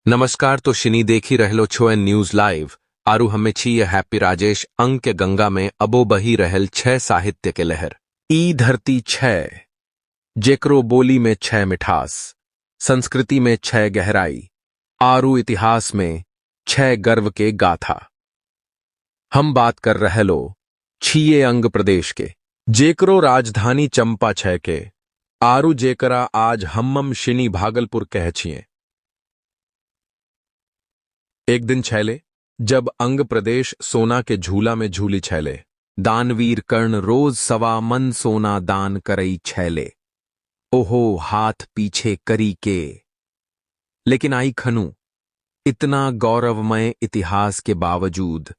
नमस्कार तो शिनी देखी रहलो छो एन न्यूज लाइव आरु हमें छी ये हैप्पी राजेश अंग के गंगा में अबो बही रहल छह साहित्य के लहर ई धरती छह जेकरो बोली में छह मिठास संस्कृति में छह गहराई आरु इतिहास में छह गर्व के गाथा। हम बात कर रहलो छिये अंग प्रदेश के जेकरो राजधानी चंपा छह के आरु जेकरा आज हम्मम शिनी भागलपुर कह छिए। एक दिन छैले जब अंग प्रदेश सोना के झूला में झूली छैले दानवीर कर्ण रोज सवा मन सोना दान करई छैले ओहो हाथ पीछे करी के। लेकिन आई खनु इतना गौरवमय इतिहास के बावजूद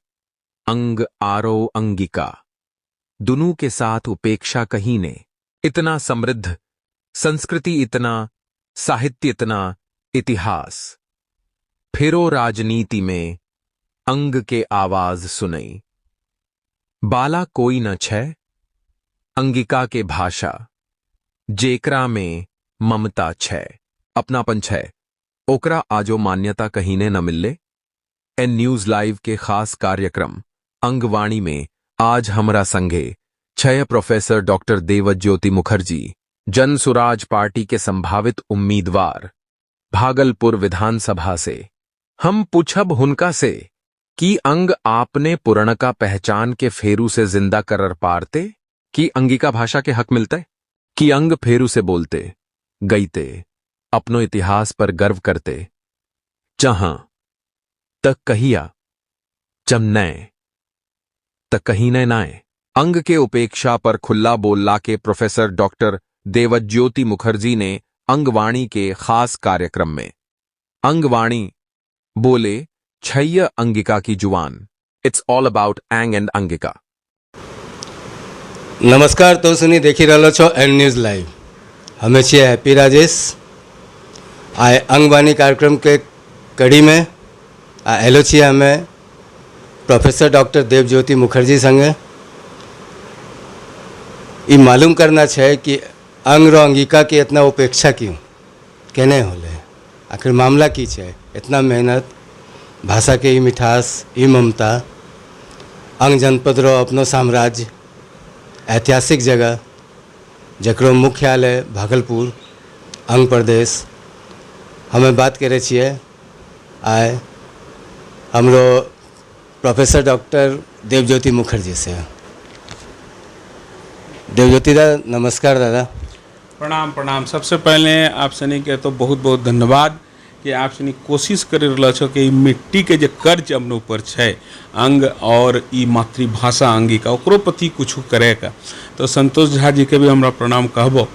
अंग आरो अंगिका दुनू के साथ उपेक्षा कहीं ने इतना समृद्ध संस्कृति इतना साहित्य इतना इतिहास फिरो राजनीति में अंग के आवाज सुनई बाला कोई न छै अंगिका के भाषा जेकरा में ममता छै अपनापन छै ओकरा आजो मान्यता कहीं ने न मिलले। एन न्यूज लाइव के खास कार्यक्रम अंगवाणी में आज हमरा संगे छह professor doctor Devjyoti Mukherjee Jan Suraaj party के संभावित उम्मीदवार भागलपुर विधानसभा से। हम पूछब हुनका से कि अंग आपने पुरणका पहचान के फेरू से जिंदा करर पारते कि अंगिका भाषा के हक मिलते कि अंग फेरू से बोलते गईते अपनो इतिहास पर गर्व करते जहां तक कहिया चमनय तक कहीं न नाए। अंग के उपेक्षा पर खुला बोलला के प्रोफेसर डॉक्टर देवज्योति मुखर्जी ने अंगवाणी के खास कार्यक्रम में अंगवाणी बोले छैय अंगिका की जुबान it's all about Ang and Angika. नमस्कार तो सुनी देखी रहो छो एन न्यूज लाइव हमें छे हैप्पी राजेश आए अंगवाणी कार्यक्रम के कड़ी में एलो छे हमें प्रोफेसर डॉक्टर देवज्योति मुखर्जी संगे ये मालूम करना है कि अंग रो अंगिका की इतना उपेक्षा क्यों कहने होले आखिर मामला की है इतना मेहनत भाषा के ही मिठास ही ममता अंग जनपद रो अपनो साम्राज्य ऐतिहासिक जगह जकरो मुख्यालय भागलपुर अंग प्रदेश हमें बात करे छिए आए हमरो प्रोफेसर डॉक्टर देवज्योति मुखर्जी से। देवज्योति दादा नमस्कार। दादा प्रणाम प्रणाम। सबसे पहले आप सनी के तो बहुत बहुत धन्यवाद कि आप सनी कोशिश कर रहा छो कि मिट्टी के जो कर्ज अपने ऊपर है अंग और ई मातृभाषा अंगिका ओकरो प्रति कुछ करे का तो संतोष झा जी के भी हमरा प्रणाम कहबो।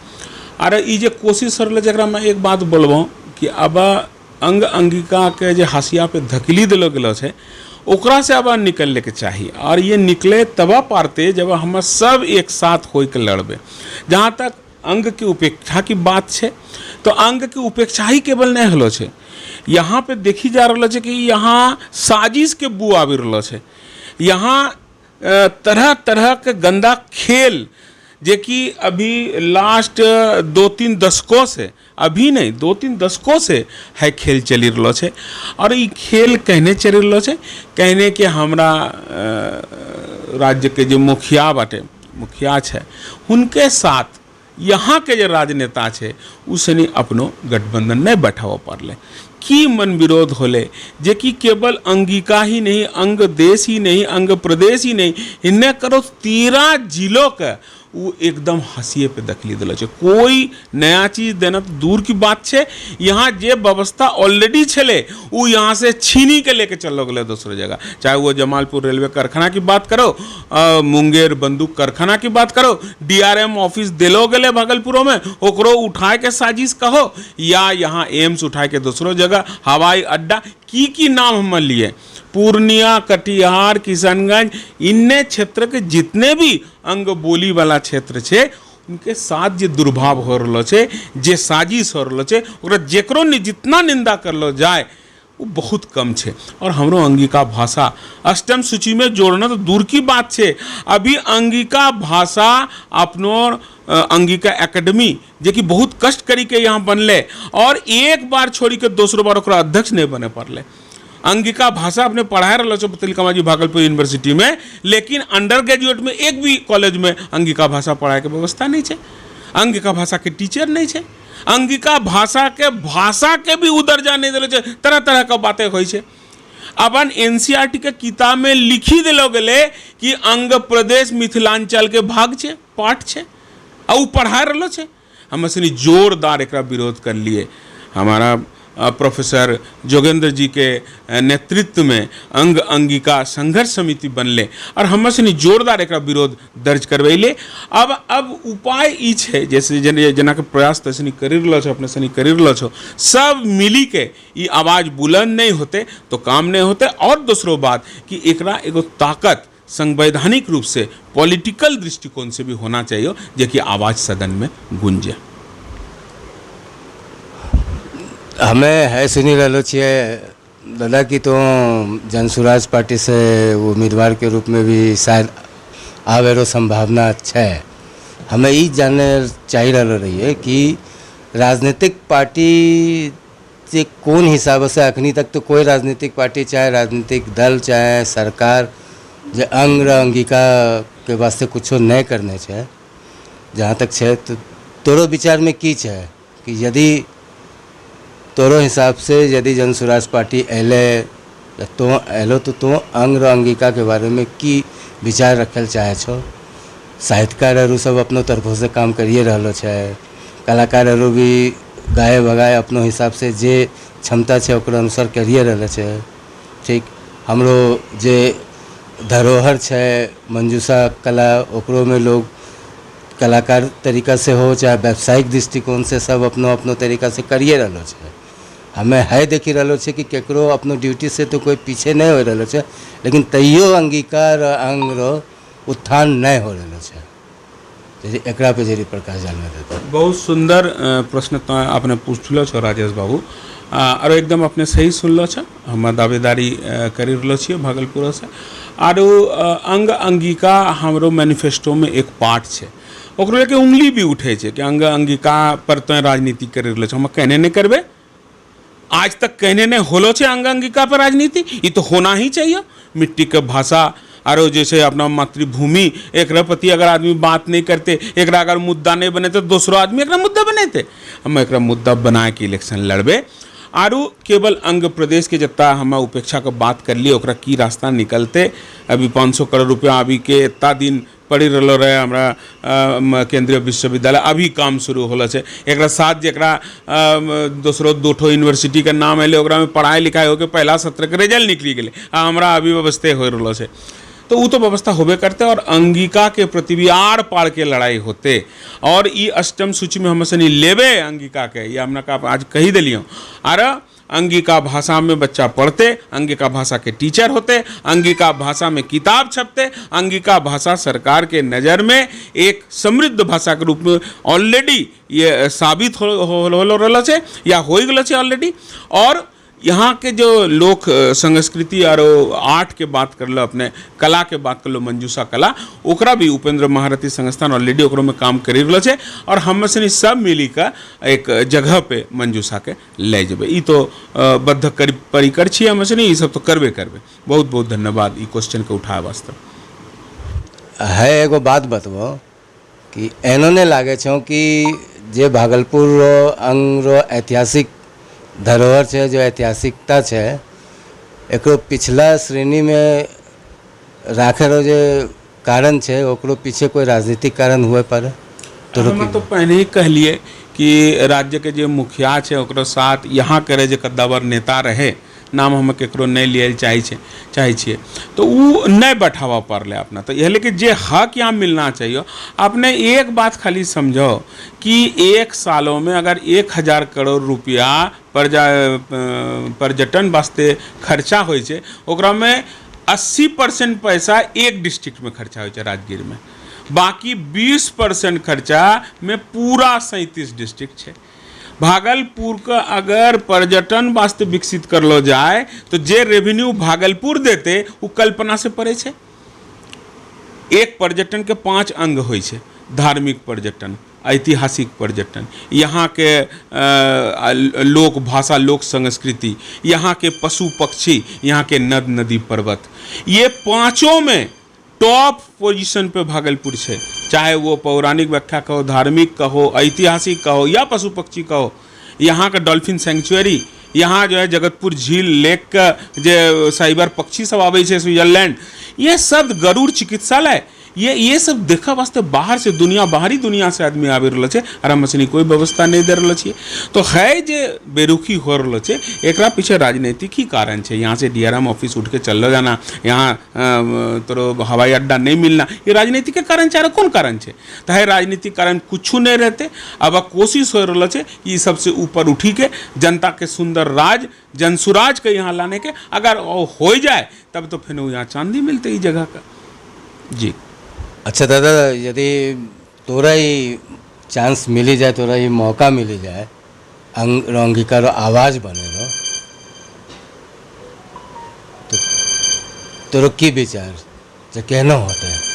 अरे ई जे कोशिश कर जरा मैं एक बात बोलबो कि अब अंग अंगिका के जो हाशिया पे धकेली दिलो गेलो है ओकरा से अब निकलने के चाहिए और ये निकले तब पारते जब हम सब एक साथ हो के लड़बे। जहाँ तक अंग की उपेक्षा की बात है तो अंग की उपेक्षा ही केवल नहीं हलो है यहाँ पे देखी जा रहा है कि यहाँ साजिश के बू आवी रहा है। यहाँ तरह तरह के गंदा खेल जे कि अभी लास्ट 2-3 दशकों से अभी नहीं 2-3 दशकों से है खेल चली रहा है और ये खेल कहने चली रहा है कहने के हमरा राज्य के जो मुखिया बाटे मुखिया है उनके साथ यहाँ के जो राजनेता है उसने अपनो गठबंधन नहीं बैठाव पारले की मन विरोध होले जे कि केवल अंगिका ही नहीं अंग देश ही नहीं अंग प्रदेश ही नहीं इन्हें करो 13 जिलों का वो एकदम हंसिए पे दखली दिल है। कोई नया चीज देना तो दूर की बात है यहाँ जे व्यवस्था ऑलरेडी चले वो यहाँ से छीनी के लेके चलो गए दूसरी जगह चाहे वो जमालपुर रेलवे कारखाना की बात करो मुंगेर बंदूक कारखाना की बात करो DRM ऑफिस दिलो गए भागलपुरों में ओकरो उठाए के साजिश कहो या यहाँ एम्स उठाए के दूसरों जगह हवाई अड्डा की नाम हम लिए पूर्णिया कटिहार किशनगंज इन्ने क्षेत्र के जितने भी अंग बोली वाला क्षेत्र छे उनके साथ जे दुर्भाव हो रहा है जे साजिश हो रहा है जेकरो जितना निंदा कर लो जाए वो बहुत कम छे। और हमरो अंगिका भाषा अष्टम सूची में जोड़ना तो दूर की बात छे। अभी अंगिका भाषा अपनो अंगिका एकेडमी जे कि बहुत कष्ट करी के यहाँ बनले और एक बार छोड़ी के दूसरो बार ओकरा अध्यक्ष नहीं बने पड़ले। अंगिका भाषा अपने पढ़ाए रहा छो तिलकमा जी भागलपुर यूनिवर्सिटी में, लेकिन अंडर ग्रेजुएट में एक भी कॉलेज में अंगिका भाषा पढ़ाए के व्यवस्था नहीं है। अंगिका भाषा के टीचर नहीं है। अंगिका भाषा के भी उधर जाने दिलो छे। तरह तरह का बातें होई छे। अपन एनसीईआरटी के किताब में लिखी दिलो गेले कि अंग प्रदेश मिथिलांचल के भाग छे, पाठ छे, और पढ़ा रहा छे। हम सनी जोरदार एकरा विरोध कर लिए। हमारा प्रोफेसर जोगेंद्र जी के नेतृत्व में अंग अंगिका संघर्ष समिति बनले और हम सनी जोरदार एकरा विरोध दर्ज करवैले। अब उपाय ई छे, जैसे जना के प्रयास तसनी करी रहलो छो, अपने सनी करी रहलो छो, सब मिली के ई आवाज बुलंद नहीं होते तो काम नहीं होते। और दूसरो बात कि एकरा एगो ताकत संवैधानिक रूप से पॉलिटिकल दृष्टिकोण से भी होना चाहिए, जे कि आवाज सदन में गूंजे। हमें है सुनी रहो छे दादा की तो जनसुराज पार्टी से उम्मीदवार के रूप में भी शायद आवेरो संभावना अच्छा है। हमें ये जानने चाहिए रही है कि राजनीतिक पार्टी से कौन हिसाब से अखनी तक तो कोई राजनीतिक पार्टी चाहे राजनीतिक दल चाहे सरकार जो अंग अंगिका के वास्ते कुछ नहीं करने छे। जहाँ तक है तो तोरो विचार में की है कि यदि तोरो हिसाब से यदि जनसुराज पार्टी एलो तो अंग अंगिका के बारे में की विचार रखल चाहे छो। साहित्यकार अरु सब अपनो तरफों से काम करिए रहलो छे। कलाकार अरु भी गाए बगाए अपनो हिसाब से जे क्षमता छे ओकर अनुसार करिए रहलो छे। ठीक हमरो जे धरोहर छे मंजूषा कला ओकरो में लोग कलाकार तरीका से हो चाहे व्यावसायिक दृष्टिकोण से सब अपनो अपनो तरीका से करिए रहलो छे। हमें है देखी रहो छे कि केकरो अपनो ड्यूटी से तो कोई पीछे नहीं हो रहा छे, लेकिन तैयो अंगीकार अंग रो उत्थान नहीं हो रहा छे। जैसे एकरा पे जरी प्रकाश डालना देता। बहुत सुंदर प्रश्न तो आपने पूछलो छो राजेश बाबू, और एकदम अपने सही सुनलो छो। हम दावेदारी करी रहलो छिए भागलपुर से। और अंग अंगिका हमरो मैनिफेस्टो में एक पार्ट छे। ओकरो लेके उंगली भी उठे छे कि अंग अंगिका पर तो राजनीति करी रहलो छो। हम कहने नहीं करबे, आज तक कहने ने होलो छे अंग अंगिका पर राजनीति, ये तो होना ही चाहिए। मिट्टी के भाषा और जैसे अपना मातृभूमि एक प्रति अगर आदमी बात नहीं करते, एक अगर मुद्दा नहीं बने तो दूसरो आदमी एक मुद्दा बनेते। हम एक मुद्दा बना के इलेक्शन लड़बे। आरु केवल अंग प्रदेश के जत्ता हम उपेक्षा के बात कर लिए ओकरा की रास्ता निकलते। अभी 500 करोड़ रुपया अभी के इतना दिन पढ़ी रहो रहे हमारा केंद्रीय विश्वविद्यालय अभी काम शुरू होलो छे। एक साथ जरा दूसरो 2 यूनिवर्सिटी के नाम अले ओकरा में पढ़ाई लिखाई होकर पहला सत्र के रिजल्ट निकली गए। हमारा अभी व्यवस्था हो रहा है तो वो तो व्यवस्था होबे करते और अंगिका के प्रति भी आड़ पाड़ के लड़ाई होते। और ये अष्टम सूची में हम सनी लेबे अंगिका के, ये हमने कहा आज कही दिलियो। और अंगिका भाषा में बच्चा पढ़ते, अंगिका भाषा के टीचर होते, अंगिका भाषा में किताब छपते। अंगिका भाषा सरकार के नज़र में एक समृद्ध भाषा के रूप में ऑलरेडी ये साबित हो रहा है या हो गलो है ऑलरेडी। और यहाँ के जो लोक संस्कृति और आर्ट के बात कर लो, अपने कला के बात कर लो, मंजूषा कला ओकरा भी उपेंद्र महारथी संस्थान ऑलरेडी ओकरो में काम करी रहलो छे। और हम सनी सब मिली का एक जगह पे मंजूषा के ले जेबे। ई तो बद्ध परिकर छी हम सनी, ई सब तो करबे करबे। बहुत बहुत धन्यवाद ई क्वेश्चन के उठाए वास्ते। है एगो बात बतबो कि एनोने लागे छो कि जे भागलपुर रो अंग रो ऐतिहासिक धरोहर है, जो ऐतिहासिकता है, एकरो पिछला श्रेणी में राखे रो जो कारण है ओकरो पीछे कोई राजनीतिक कारण हुए पर तो हम तो पहले ही कह लिए कि राज्य के जो मुखिया है ओकरो साथ यहाँ करे जो कद्दावर नेता रहे, नाम हम केकरो नहीं लिए चाहे छे तो वो नहीं बैठावा पड़े अपना। तो यह लेकिन जे हक यहाँ मिलना चाहिए। आपने एक बात खाली समझो कि एक सालों में अगर 1000 करोड़ रुपया पर्यटन वास्ते खर्चा हो ओकरा में 80% पैसा एक डिस्ट्रिक्ट में खर्चा हो राजगीर में, बाकी 20% खर्चा में पूरा 37 डिस्ट्रिक्ट है। भागलपुर का अगर पर्यटन वास्ते विकसित करलो जाए तो जे रेवेन्यू भागलपुर देते वो कल्पना से परे छे। एक पर्यटन के 5 अंग होइ छै, धार्मिक पर्यटन, ऐतिहासिक पर्यटन, यहाँ के लोक भाषा, लोक संस्कृति, यहाँ के पशु पक्षी, यहाँ के नद नदी पर्वत, ये पांचों में टॉप पोजीशन पे भागलपुर है। चाहे वो पौराणिक व्याख्या कहो, धार्मिक कहो, ऐतिहासिक कहो या पशु पक्षी कहो। यहाँ का डॉल्फिन सेंचुरी, यहाँ जो है जगतपुर झील, लेक का जो साइबर पक्षी सब आवे छे, स्विट्जरलैंड, ये सब गरुड़ चिकित्सालय, ये सब देखा वास्ते बाहर से दुनिया, बाहरी दुनिया से आदमी आवे रहल छे और हम मछली कोई व्यवस्था नहीं दे रहल छिए। तो है जे बेरुखी हो रहल छे, एकरा पीछे राजनीतिक ही कारण छे। यहाँ से डीआरएम ऑफिस उठ के चल जाना, यहाँ तो हवाई अड्डा नहीं मिलना, ये राजनीतिक के कारण छे। कौन कारण छे? तो है राजनीतिक कारण कुछ नहीं रहते। अब कोशिश हो रहल छे कि सबसे ऊपर उठी के जनता के सुंदर राज, जनसुराज के यहाँ लाने के। अगर हो जाए तब तो फिर यहाँ चांदी मिलते इस जगह का। जी अच्छा दादा, यदि तोरा ही चांस मिली जाए, तोरा ही मौका मिली जाए अंग रंगिका रो आवाज बने रो, तो तोरो की विचार जो कहना होता है?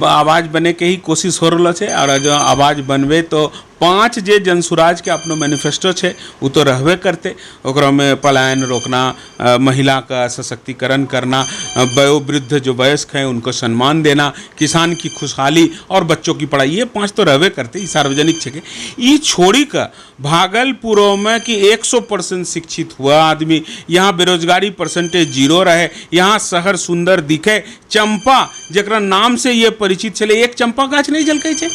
आवाज बने के ही कोशिश हो रहा है। और जो आवाज बनवे तो 5 जे जनसुराज के अपनो मैनिफेस्टो छे वो तो रहबे करते। ओकरा में पलायन रोकना, महिला का सशक्तिकरण करना, वयोवृद्ध जो वयस्क हैं उनको सम्मान देना, किसान की खुशहाली और बच्चों की पढ़ाई, ये 5 तो रहबे करते। ई सार्वजनिक छे। ई छोड़ी का भागलपुरों में कि 100% शिक्षित हुआ आदमी, यहाँ बेरोजगारी परसेंटेज 0 रहे, यहाँ शहर सुंदर दिखे। चंपा जकरा नाम से ये परिचित चले, एक चंपा गाछ नहीं झलके छे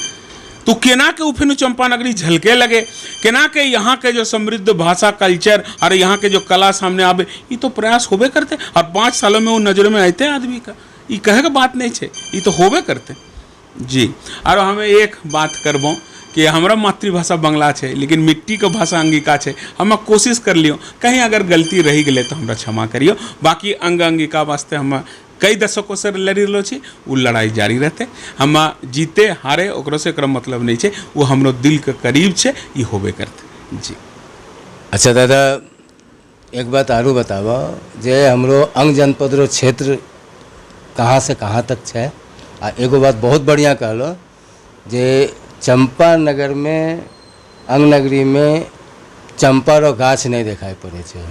तो केना के उफिन चंपा नगरी झलके लगे, केना के यहाँ के जो समृद्ध भाषा, कल्चर और यहाँ के जो कला सामने आवे, ये तो प्रयास होबे करते। और 5 सालों में वो नजर में आते आदमी का, ये कहे के बात नहीं छे, ये तो होबे करते। जी और हमें एक बात करबो कि हमारा मातृभाषा बंगला छे, लेकिन मिट्टी के भाषा अंगिका छे। हम कोशिश कर लियो, कहीं अगर गलती रही गले तो हमरा क्षमा करियो। बाकी अंग अंगिका वास्ते हम कई दशकों से लड़ी रहो छी, वो लड़ाई जारी रहते। हम जीते हारे ओकरो से एकरा मतलब नहीं छे, वो हमरो दिल के करीब छे, ये होबे करते। जी अच्छा दादा, एक बात आरू बतावा, जे हमरो अंग जनपद रो क्षेत्र कहाँ से कहाँ तक छे? आ एगो बात बहुत बढ़िया कहलो, जे चंपा नगर में, अंग नगरी में चंपा रो गाछ नहीं दिखाई पड़े छे।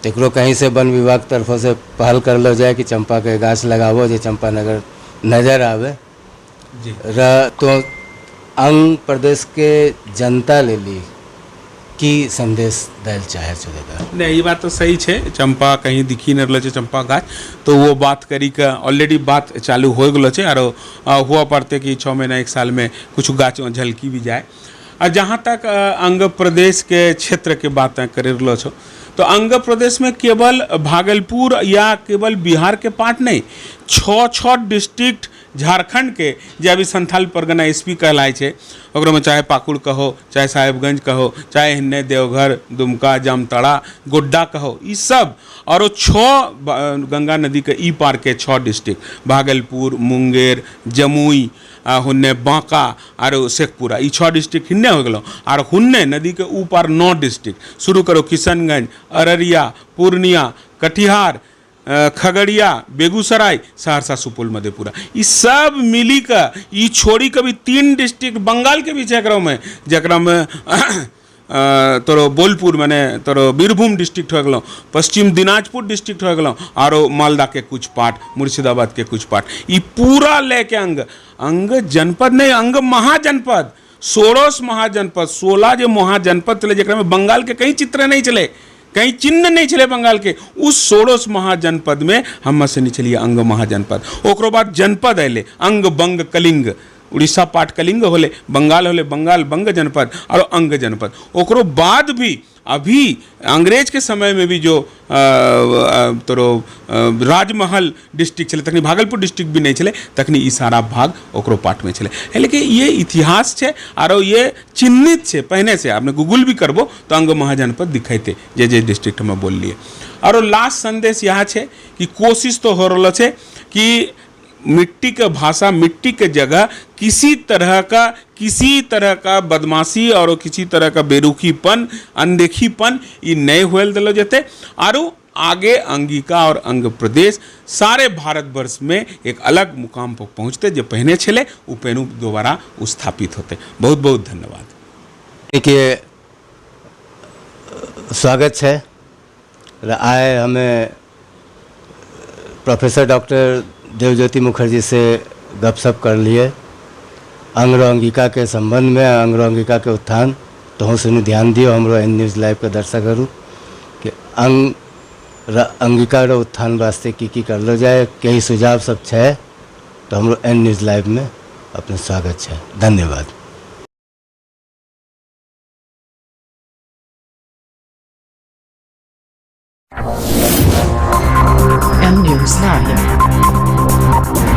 तेकरो कहीं से वन विभाग तरफों से पहल कर लो जाए कि चंपा के गाछ लगावो, जो चंपा नगर नजर आवे। जी तो अंग प्रदेश के जनता ले ली की संदेश दिल चाहे छो दादा? नहीं, ये बात तो सही छे। चंपा कहीं दिखी नहीं रहा चंपा गाछ, तो वो बात करी का ऑलरेडी बात चालू हो गलो छे। और हुआ पड़ते कि 6 महीना 1 साल में कुछ गाछ झलकी भी जाए। और जहाँ तक अंग प्रदेश के क्षेत्र के बात कर रहे छो, तो अंग प्रदेश में केवल भागलपुर या केवल बिहार के पार्ट नहीं, 6 डिस्ट्रिक्ट झारखंड के जे अभी संथाल परगना एसपी कहलाए छे, ओकरो में चाहे पाकुड़ कहो, चाहे साहेबगंज कहो, चाहे हिन्ने देवघर, दुमका, जामताड़ा, गोड्डा कहो, ये सब और 6 गंगा नदी के ई पार के 6 डिस्ट्रिक्ट, भागलपुर, मुंगेर, जमुई, हुन्ने बांका और शेखपुरा, ये 6 डिस्ट्रिक्ट हिन्ने हो गलो। और हुन्ने नदी के ऊपर 9 डिस्ट्रिक्ट शुरू करो, किशनगंज, अररिया, पूर्णिया, कटिहार, खगड़िया, बेगूसराय, सहरसा, सुपौल, मधेपुरा, ये सब मिली का, ये छोड़ी कभी 3 डिस्ट्रिक्ट बंगाल के भी जकरा में तोरो बोलपुर माने तोरो बीरभूम डिस्ट्रिक्ट हो गलो, पश्चिम दिनाजपुर डिस्ट्रिक्ट हो गलो, और मालदा के कुछ पार्ट, मुर्शिदाबाद के कुछ पार्ट, ये पूरा लेके अंग जनपद नहीं, अंग महाजनपद, 16 महाजनपद, 16 जो महाजनपद चले, जकरा में बंगाल के कहीं चित्र नहीं चले, कहीं चिन्ह नहीं चले बंगाल के, उस 16 महाजनपद में हम से नहीं चलिए अंग महाजनपद। ओकरो बाद जनपद अले, अंग, बंग, कलिंग, उड़ीसा पाट कलिंग होले, बंगाल होले बंगाल बंग जनपद और अंग जनपद। ओकरो बाद भी अभी अंग्रेज के समय में भी जो तोरो राजमहल डिस्ट्रिक्ट चले, तखनी भागलपुर डिस्ट्रिक्ट भी नहीं चले, तखनी ई सारा भाग ओकरो पार्ट में चले। लेकिन ये इतिहास छे और ये चिन्हित छे पहले से। आपने गूगल भी करबो तो अंग महाजनपद दिखाते जे डिस्ट्रिक्ट में बोल लिए। और लास्ट संदेश यहाँ छे कि कोशिश तो हो रहा छे कि मिट्टी के भाषा, मिट्टी के जगह किसी तरह का किसी तरह का बदमाशी और किसी तरह का बेरुखीपन, अनदेखीपन ये नहीं होल दिलो जते। आरो आगे अंगिका और अंग प्रदेश सारे भारतवर्ष में एक अलग मुकाम पर पहुँचते, जो पहने छले वो पहनू दोबारा स्थापित होते। बहुत बहुत धन्यवाद। देखिए, स्वागत है। आए हमें प्रोफेसर डॉक्टर देवज्योति मुखर्जी से गपशप कर लिए अंग और अंगिका के संबंध में, अंग और अंगिका के उत्थान। तो हम सुनी ध्यान दियो हमरो एन न्यूज़ लाइव के दर्शक करूँ कि अंग अंगिका रो उत्थान वास्ते की करलो जाए, कई सुझाव सब है। तो हमरो एन न्यूज़ लाइव में अपने स्वागत है। धन्यवाद। M News Live.